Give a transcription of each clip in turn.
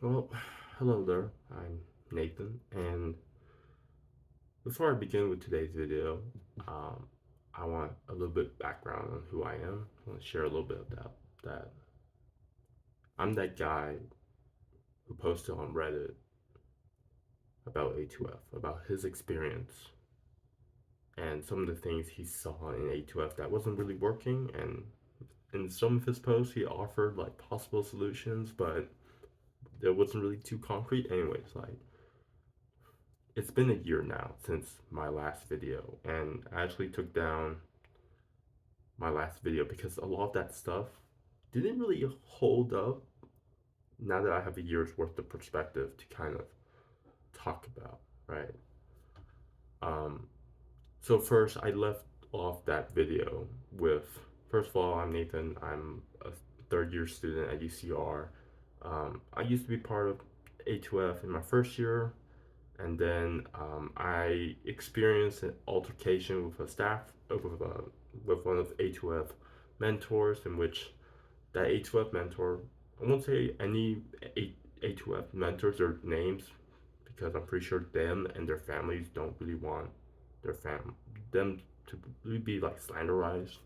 Well, hello there. I'm Nathan, and before I begin with today's video, um, I want a little bit background on who I am. I want to share a little bit of that. I'm that guy who posted on Reddit about A2F, about his experience and some of the things he saw in A2F that wasn't really working. And in some of his posts, he offered like possible solutions, but it wasn't really too concrete. Anyways, like it's been a year now since my last video, and I actually took down my last video because a lot of that stuff didn't really hold up now that I have a year's worth of perspective to kind of talk about, right? Um, so first, I left off that video with, first of all, I'm Nathan. I'm a third year student at UCR. I used to be part of A2F in my first year, and then I experienced an altercation with a staff with one of A2F mentors, in which that A2F mentor, I won't say any A2F mentors their names because I'm pretty sure them and their families don't really want their them to really be like slanderized,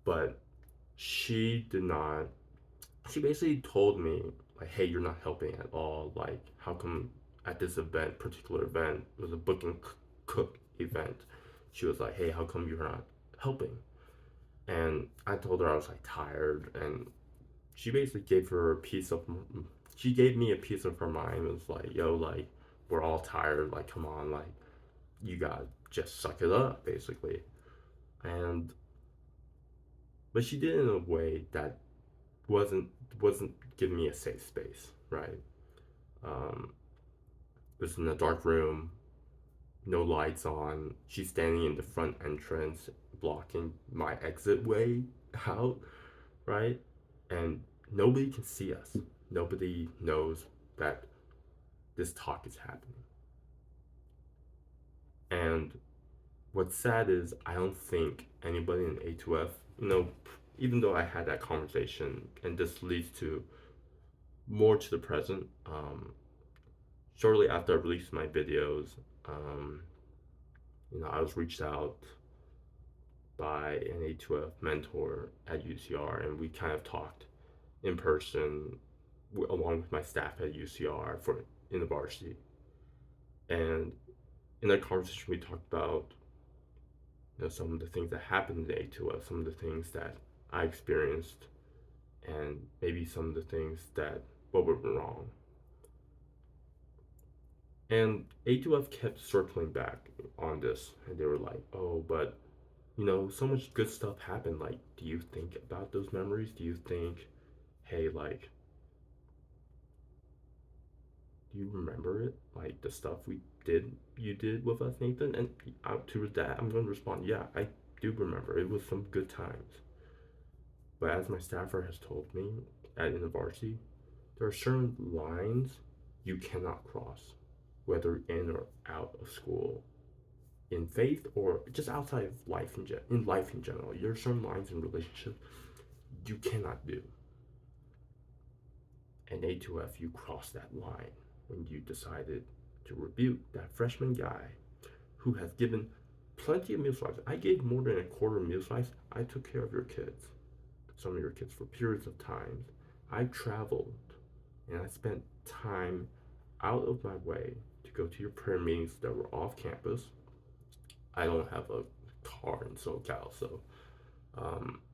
but she did not. She basically told me like, "Hey, you're not helping at all. Like, how come at this particular event, it was a book and cook event? She was like, "Hey, how come you're not helping?" And I told her I was like tired, and she basically gave her a piece of. She gave me a piece of her mind. It was like, "Yo, like, we're all tired. Like, come on, like, you gotta just suck it up, basically." And but she did it in a way that wasn't wasn't giving me a safe space, right? Um, it was in a dark room, no lights on. She's standing in the front entrance, blocking my exit way out, right? And nobody can see us. Nobody knows that this talk is happening. And what's sad is I don't think anybody in A2F, even though I had that conversation, and this leads to more to the present. Shortly after I released my videos, um, I was reached out by an A2F mentor at UCR, and we kind of talked in person along with my staff at UCR for Intervarsity. And in that conversation, we talked about some of the things that happened in A2F, some of the things that I experienced, and maybe some of the things that what were wrong. And A2F kept circling back on this, and they were like, "Oh, but so much good stuff happened. Like, do you think about those memories? Do you think, hey, like, do you remember it? Like the stuff you did with us, Nathan?" And to that, I'm going to respond, yeah, I do remember. It was some good times. But as my staffer has told me at Intervarsity, there are certain lines you cannot cross, whether in or out of school, in faith or just outside of life in life in general. There are certain lines in relationships you cannot do. And A2F, you crossed that line when you decided to rebuke that freshman guy who has given plenty of meal slices. I gave more than a quarter meal slice. I took care of your kids, some of your kids, for periods of times. I traveled and I spent time out of my way to go to your prayer meetings that were off campus. I don't have a car in SoCal, so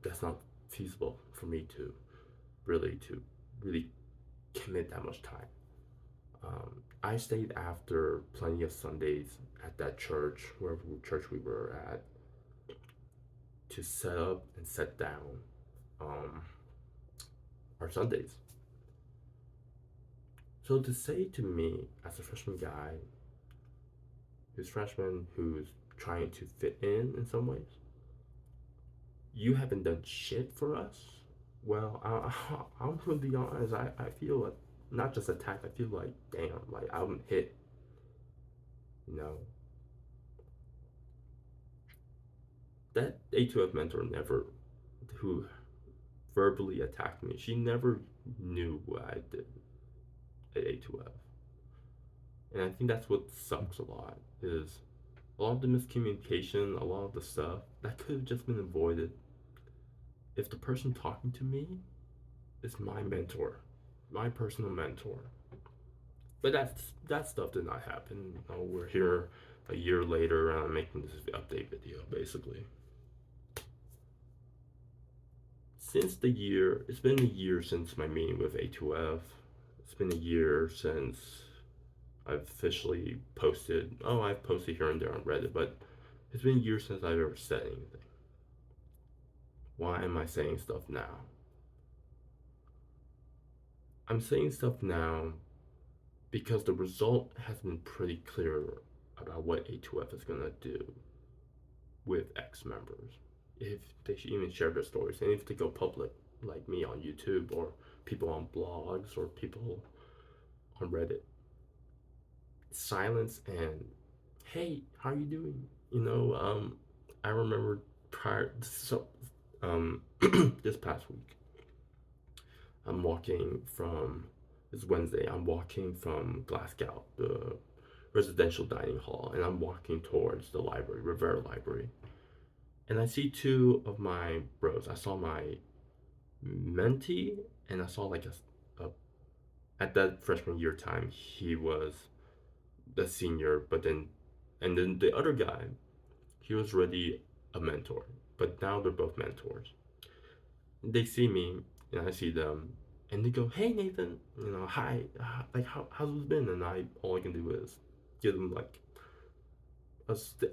that's not feasible for me to really commit that much time. I stayed after plenty of Sundays at that church, wherever church we were at, to set up and set down um, our Sundays. So to say to me, as a freshman guy, who's trying to fit in some ways, you haven't done shit for us. Well, I'm gonna be honest. I feel like not just attacked. I feel like damn, like I'm hit. You know that A2F mentor never, who verbally attacked me. She never knew what I did. at A2F. And I think that's what sucks a lot is a lot of the miscommunication, a lot of the stuff that could have just been avoided if the person talking to me is my mentor, my personal mentor. But that stuff did not happen. We're here a year later, and I'm making this update video basically. It's been a year since my meeting with A2F. It's been a year since I've officially posted. Oh, I've posted here and there on Reddit, but it's been years since I've ever said anything. Why am I saying stuff now? I'm saying stuff now because the result has been pretty clear about what A2F is gonna do with ex members. If they should even share their stories, and if they go public, like me on YouTube, or people on blogs, or people on Reddit, silence and hey, how are you doing? I remember this past week, I'm walking from it's Wednesday. I'm walking from Glasgow, the residential dining hall, and I'm walking towards the library, Rivera Library. And I see two of my bros. I saw my mentee, and I saw like a at that freshman year time, he was the senior, and then the other guy, he was already a mentor, but now they're both mentors. They see me, and I see them, and they go, "Hey Nathan, hi, like how's it been?" And all I can do is give them like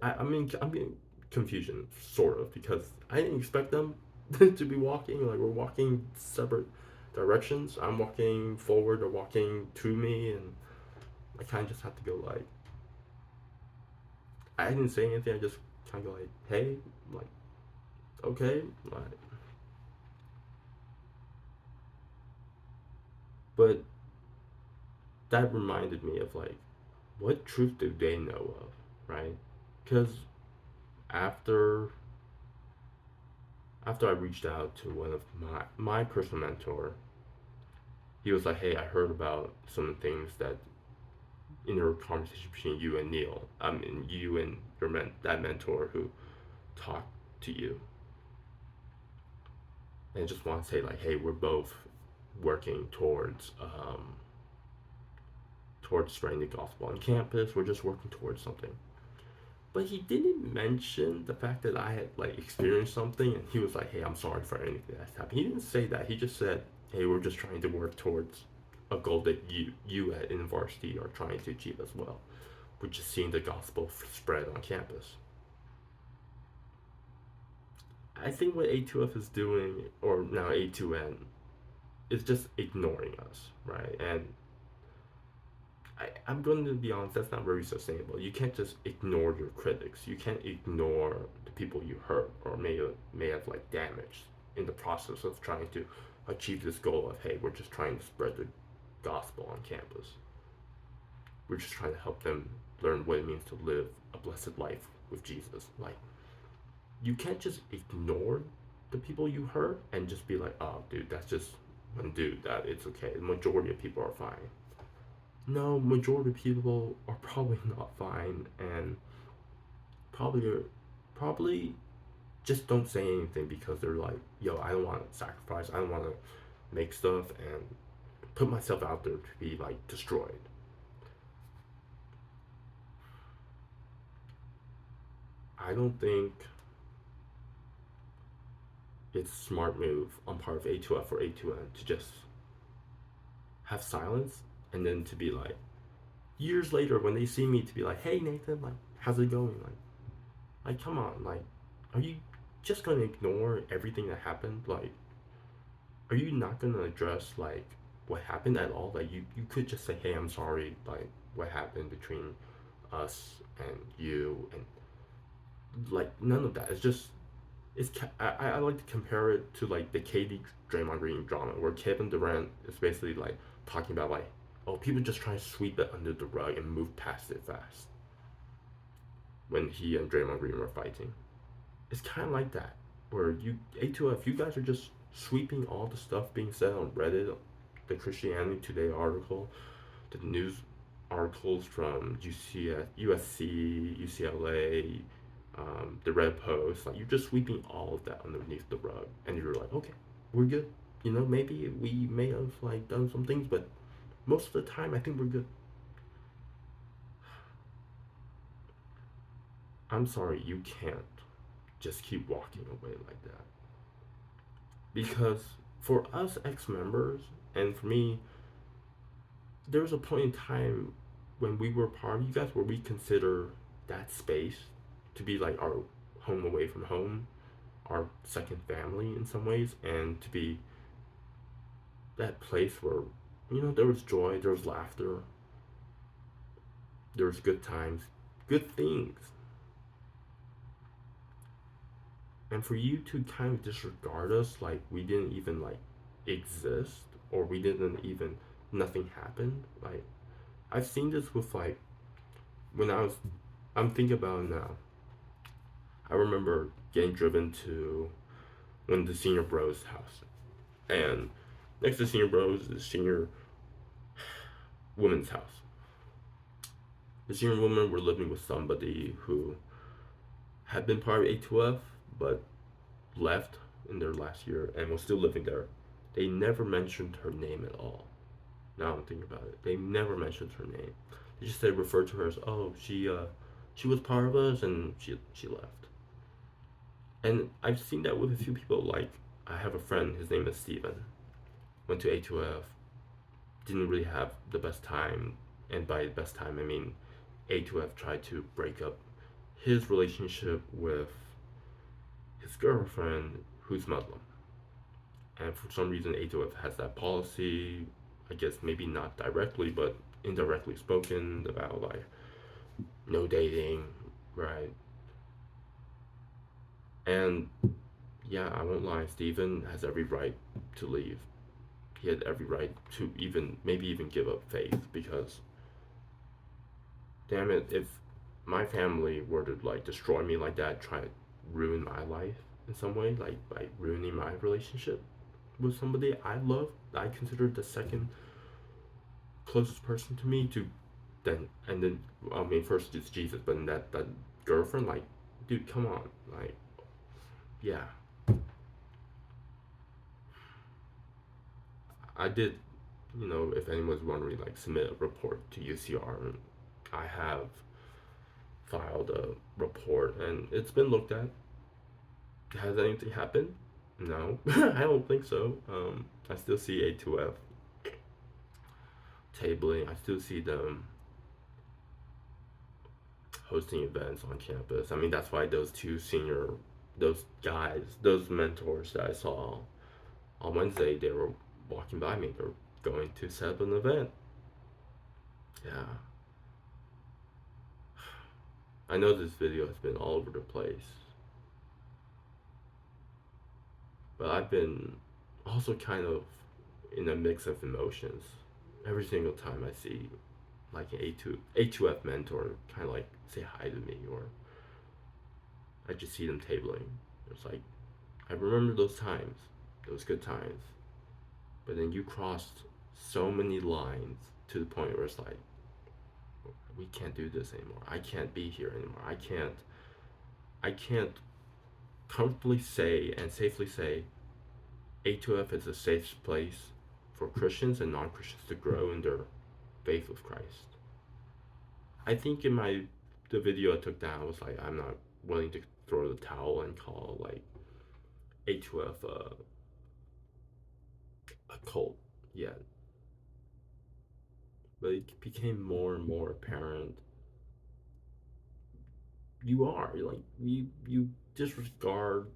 I'm in confusion sort of because I didn't expect them to be walking. Like we're walking separate directions. I'm walking forward, or walking to me, and I kind of just have to go like I didn't say anything. I just kind of go like, "Hey," like, "Okay," like, but that reminded me of like, what truth do they know of, right? Because after after I reached out to one of my personal mentor, he was like, "Hey, I heard about some things that in your conversation between you and Neil. I mean, you and that mentor who talked to you, and I just want to say like, hey, we're both working towards spreading the gospel on campus. We're just working towards something." But he didn't mention the fact that I had like experienced something, and he was like, "Hey, I'm sorry for anything that's happened." He didn't say that. He just said, "Hey, we're just trying to work towards a goal that you at Intervarsity are trying to achieve as well, which is seeing the gospel spread on campus." I think what A2F is doing, or now A2N, is just ignoring us, right? And I'm going to be honest, that's not very sustainable. You can't just ignore your critics. You can't ignore the people you hurt or may have like damaged in the process of trying to achieve this goal of, hey, we're just trying to spread the gospel on campus. We're just trying to help them learn what it means to live a blessed life with Jesus. Like, you can't just ignore the people you hurt and just be like, "Oh, dude, that's just one dude. That it's okay. The majority of people are fine." No, majority of people are probably not fine, and probably probably just don't say anything because they're like, "Yo, I don't want to sacrifice. I don't want to make stuff and put myself out there to be like destroyed." I don't think it's a smart move on part of A2F or A2N to just have silence, and then to be like, years later when they see me, to be like, "Hey Nathan, like, how's it going?" Like, come on, like, are you just gonna ignore everything that happened? Like, are you not gonna address like what happened at all? Like, you could just say, "Hey, I'm sorry," like what happened between us and you, and like none of that. It's just I like to compare it to like the KD Draymond Green drama, where Kevin Durant is basically like talking about like, oh, people just try to sweep it under the rug and move past it fast when he and Draymond Green were fighting. It's kind of like that, where you A2F, you guys are just sweeping all the stuff being said on Reddit, the Christianity Today article, the news articles from UCS, USC, UCLA, the Red Post. Like you're just sweeping all of that underneath the rug, and you're like, okay, we're good. You know, maybe we may have like done some things, but most of the time, I think we're good. I'm sorry, you can't just keep walking away like that because for us ex-members and for me, there was a point in time when we were part of you guys where we consider that space to be like our home away from home, our second family in some ways, and to be that place where, you know, there was joy, there was laughter, there was good times, good things. And for you to kind of disregard us like we didn't even like exist or we didn't even nothing happened. Like I've seen this with like when I'm thinking about it now. I remember getting driven to one of the senior bros' house. And next to senior bros is senior woman's house. The senior women were living with somebody who had been part of A2F but left in their last year and was still living there. They never mentioned her name at all. Now I'm thinking about it. They never mentioned her name. They just said referred to her as oh she was part of us and she left. And I've seen that with a few people. Like I have a friend. His name is Steven. Went to A2F. Didn't really have the best time, and by the best time I mean A2F tried to break up his relationship with his girlfriend who's Muslim. And for some reason, A2F has that policy, I guess maybe not directly, but indirectly spoken about like no dating, right? And yeah, I won't lie, Steven has every right to leave. He had every right to even, maybe even give up faith because, damn it, if my family were to like destroy me like that, try to ruin my life in some way, like by ruining my relationship with somebody I love, I consider the second closest person to me to then and then I mean first it's Jesus, but then that girlfriend, like, dude, come on, like, yeah, I did, you know, if anyone's wondering, like submit a report to UCR. And I have filed a report and it's been looked at. Has anything happened? No, I don't think so. I still see A2F tabling. I still see them hosting events on campus. I mean, that's why those guys, those mentors that I saw on Wednesday, they were walking by me. They're going to set up an event. Yeah. I know this video has been all over the place, but I've been also kind of in a mix of emotions. Every single time I see like an A2F mentor kind of like say hi to me, or I just see them tabling. It's like I remember those times, those good times. But then you crossed so many lines to the point where it's like we can't do this anymore. I can't be here anymore. I can't comfortably say and safely say A2F is a safe place for Christians and non-Christians to grow in their faith with Christ. I think in the video I took down, I was like, I'm not willing to throw the towel and call like A2F a cult yet. But it became more and more apparent you are like you disregard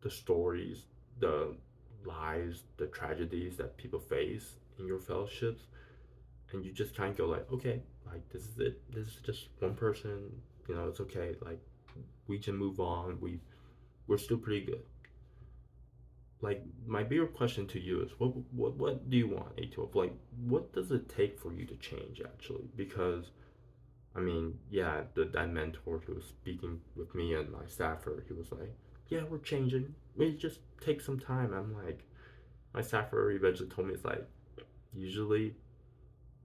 the stories, the lies, the tragedies that people face in your fellowships, and you just kind of go like, okay, like this is it. This is just one person. You know, it's okay. Like we can move on. We're still pretty good. Like my bigger question to you is, what do you want, A12? Like, what does it take for you to change actually? Because I mean, yeah, that mentor who was speaking with me and my staffer, he was like, yeah, we're changing. It just takes some time. I'm like, my staffer eventually told me, it's like, usually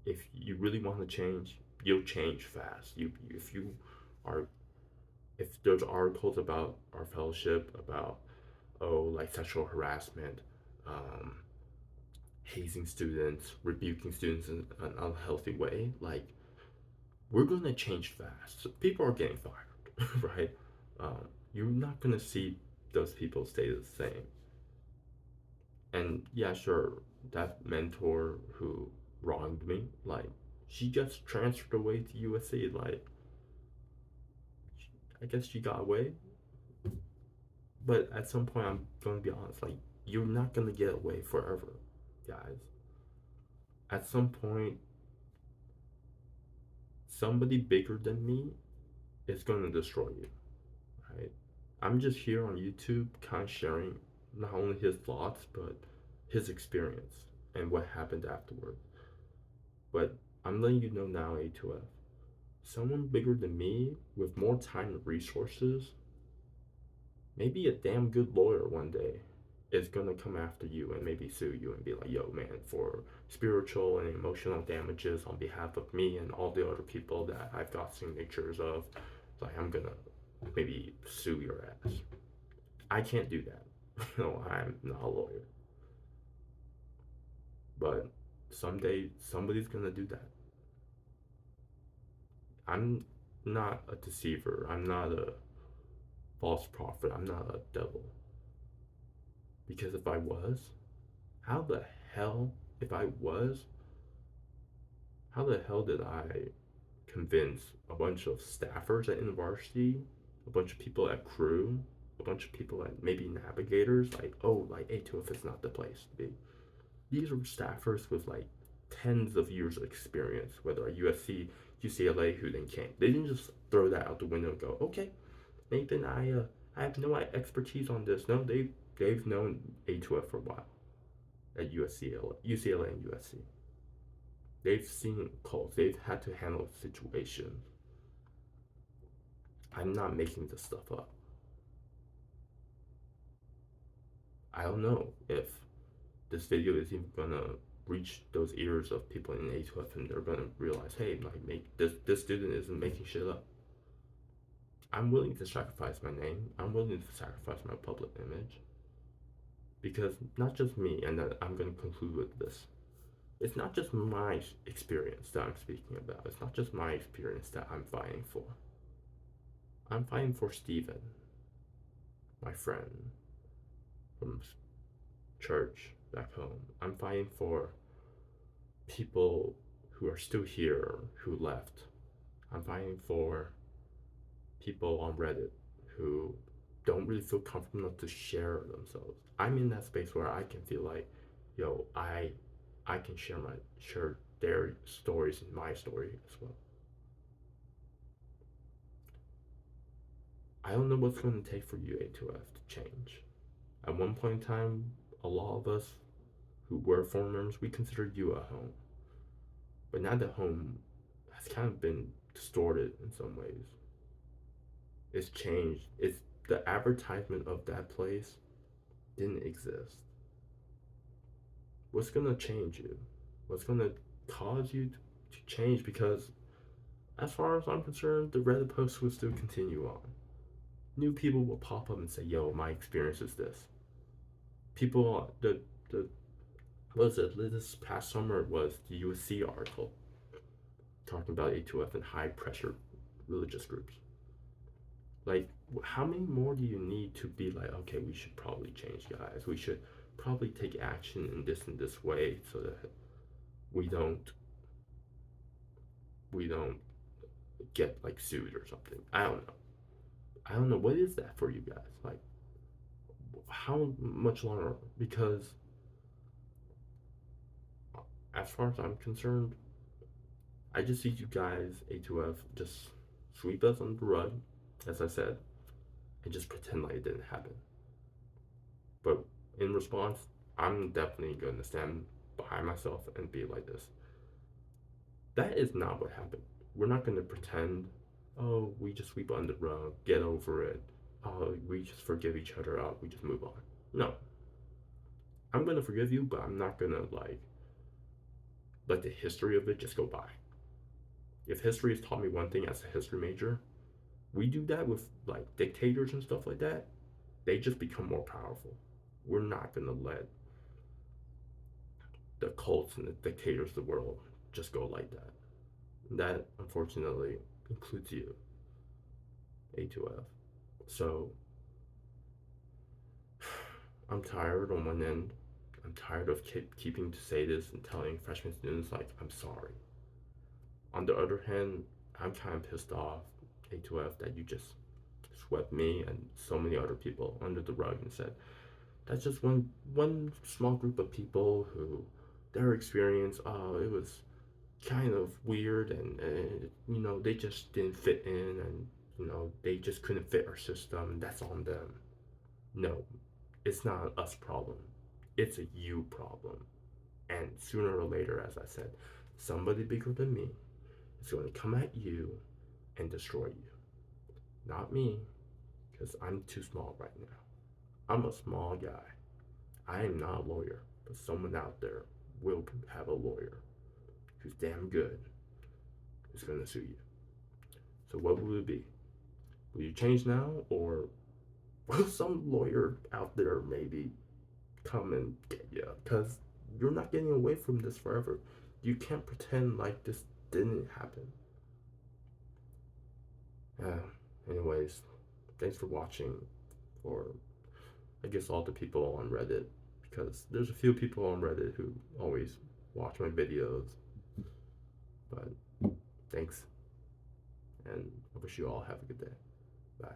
If you really want to change, you'll change fast. If you are, if there's articles about our fellowship about, oh, like sexual harassment, um, hazing students, rebuking students in an unhealthy way, like we're gonna change fast. So people are getting fired, right? You're not gonna see those people stay the same. And yeah, sure, that mentor who wronged me, like she just transferred away to USC. Like I guess she got away, but at some point, I'm gonna be honest, like you're not gonna get away forever, guys. At some point, somebody bigger than me is gonna destroy you, right? I'm just here on YouTube, kind of sharing not only his thoughts but his experience and what happened afterward. But I'm letting you know now, A2F, someone bigger than me with more time and resources, maybe a damn good lawyer one day, is gonna come after you and maybe sue you and be like, yo, man, for spiritual and emotional damages on behalf of me and all the other people that I've got signatures of, like, I'm gonna maybe sue your ass. I can't do that. No, I'm not a lawyer. But someday somebody's gonna do that. I'm not a deceiver. I'm not a false prophet. I'm not a devil. Because if I was, how the hell, if I was, how the hell did I convince a bunch of staffers at Intervarsity, a bunch of people at crew, a bunch of people at maybe navigators, like, oh, like A2F is not the place to be. These are staffers with like tens of years of experience, whether at USC, UCLA, who then came. They didn't just throw that out the window and go, okay, Nathan, I have no expertise on this. No, they've known A2F for a while at UCLA and USC. They've seen calls. They've had to handle situations. I'm not making this stuff up. I don't know if this video is even gonna reach those ears of people in A2F and they're gonna realize, hey, like, make this student isn't making shit up. I'm willing to sacrifice my name. I'm willing to sacrifice my public image because not just me. And then I'm gonna conclude with this. It's not just my experience that I'm speaking about. It's not just my experience that I'm fighting for. I'm fighting for Steven, my friend from church back home. I'm fighting for people who are still here who left. I'm fighting for people on Reddit who don't really feel comfortable enough to share themselves. I'm in that space where I can feel like, yo, I can share their stories and my story as well. I don't know what's going to take for you, A2F, to change. At one point in time, a lot of us who were foreign members, we considered you a home. But now that home has kind of been distorted in some ways. It's changed. It's the advertisement of that place didn't exist. What's gonna change you? What's gonna cause you to change? Because as far as I'm concerned, the Reddit posts will still continue on. New people will pop up and say, "Yo, my experience is this." People, the what was it? This past summer was the USC article talking about A2F and high pressure religious groups. Like, how many more do you need to be like, okay, we should probably change, guys. We should probably take action in this and this way so that we don't we don't get like sued or something. I don't know. I don't know. What is that for you guys? Like, how much longer? Because as far as I'm concerned, I just see you guys, A2F, just sweep us under the rug, as I said, and just pretend like it didn't happen. But in response, I'm definitely going to stand behind myself and be like this. That is not what happened. We're not going to pretend, oh, we just sweep under the rug, get over it. Oh, we just forgive each other out, we just move on. No. I'm going to forgive you, but I'm not going to, like, let the history of it just go by. If history has taught me one thing as a history major, we do that with like dictators and stuff like that. They just become more powerful. We're not gonna let the cults and the dictators of the world just go like that. That unfortunately includes you, A2F. So I'm tired on one end. I'm tired of keeping to say this and telling freshman students like I'm sorry. On the other hand, I'm kind of pissed off, A2F, that you just swept me and so many other people under the rug and said that's just one small group of people who their experience, it was kind of weird, and they just didn't fit in, and they just couldn't fit our system. That's on them. No, it's not an us problem. It's a you problem. And sooner or later, as I said, somebody bigger than me is going to come at you and destroy you. Not me, because I'm too small right now. I'm a small guy. I am not a lawyer, but someone out there will have a lawyer who's damn good, who's going to sue you. So what will it be? Will you change now, or will some lawyer out there maybe come and get you? Because you're not getting away from this forever. You can't pretend like this didn't happen. Anyways, thanks for watching, or I guess all the people on Reddit, because there's a few people on Reddit who always watch my videos. But thanks, and I wish you all have a good day. Bye.